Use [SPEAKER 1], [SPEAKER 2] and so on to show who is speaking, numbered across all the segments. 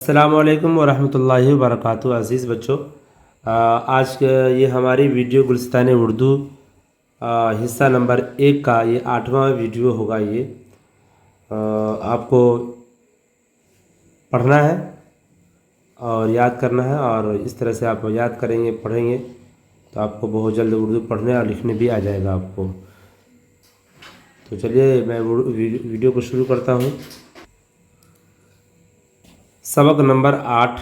[SPEAKER 1] अस्सलाम वालेकुम वरहमतुल्लाहि वबरकातुहू। अज़ीज़ बच्चों, आज ये हमारी वीडियो गुलिस्तान उर्दू हिस्सा नंबर 1 का ये 8वां वीडियो होगा। ये आपको पढ़ना है और याद करना है, और इस तरह से आप याद करेंगे, पढ़ेंगे तो आपको बहुत जल्द उर्दू पढ़ने और लिखने भी आ जाएगा आपको। तो चलिए मैं वीडियो को शुरू करता हूँ। सबक नंबर 8,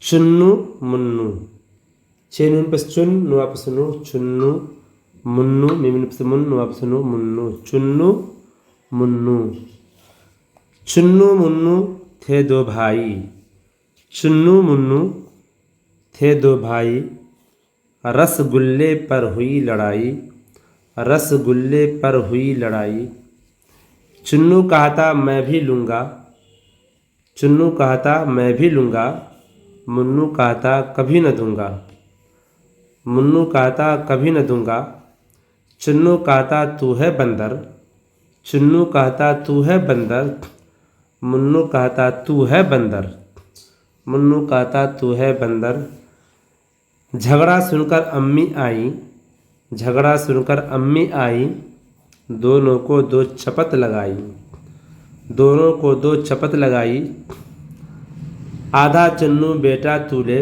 [SPEAKER 1] चुन्नू मुन्नू। चेनून पे चुन, नु आप सुनो, चुन्नू मुन्नू, मीमिन पे मुन, नु आप सुनो, मुन्नू, चुन्नू मुन्नू। चुन्नू मुन्नू थे दो भाई, चुन्नू मुन्नू थे दो भाई, रसगुल्ले पर हुई लड़ाई, रसगुल्ले पर हुई लड़ाई। चुन्नू कहता मैं भी लूँगा, चुन्नू कहता मैं भी लूँगा, मुन्नू कहता कभी न दूँगा, मुन्नू कहता कभी न दूँगा। चुन्नू कहता तू है बंदर, चुन्नू कहता तू है बंदर, मुन्नू कहता तू है बंदर, मुन्नू कहता तू है बंदर। झगड़ा सुनकर अम्मी आई, झगड़ा सुनकर अम्मी आई, दोनों को दो चपत लगाई, दोनों को दो चपत लगाई। आधा चुन्नू बेटा तू ले,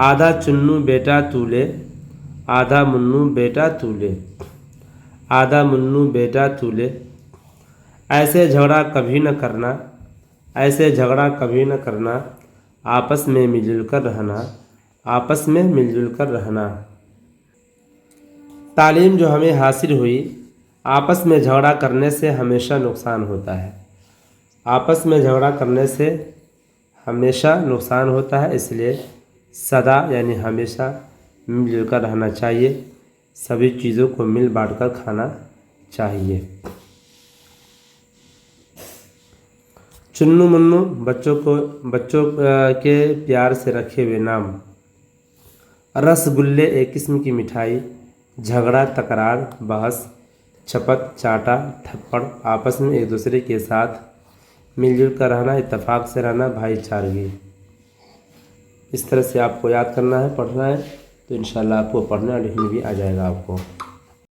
[SPEAKER 1] आधा चुन्नू बेटा तू ले, आधा मुन्नू बेटा तू ले, आधा मुन्नू बेटा तू ले। ऐसे झगड़ा कभी न करना, ऐसे झगड़ा कभी न करना, आपस में मिलजुल कर रहना, आपस में मिलजुल कर रहना। तालीम जो हमें हासिल हुई, आपस में झगड़ा करने से हमेशा नुकसान होता है, आपस में झगड़ा करने से हमेशा नुकसान होता है। इसलिए सदा यानी हमेशा मिलजुल कर रहना चाहिए, सभी चीज़ों को मिल बांट कर खाना चाहिए। चुन्नू मुन्नू बच्चों के प्यार से रखे हुए नाम। रसगुल्ले एक किस्म की मिठाई, झगड़ा तकरार बहस, चपत चाटा थप्पड़, आपस में एक दूसरे के साथ मिलजुल कर रहना, इत्तेफाक से रहना, भाईचारगी। इस तरह से आपको याद करना है, पढ़ना है, तो इंशाल्लाह आपको पढ़ना और लिखने भी आ जाएगा आपको।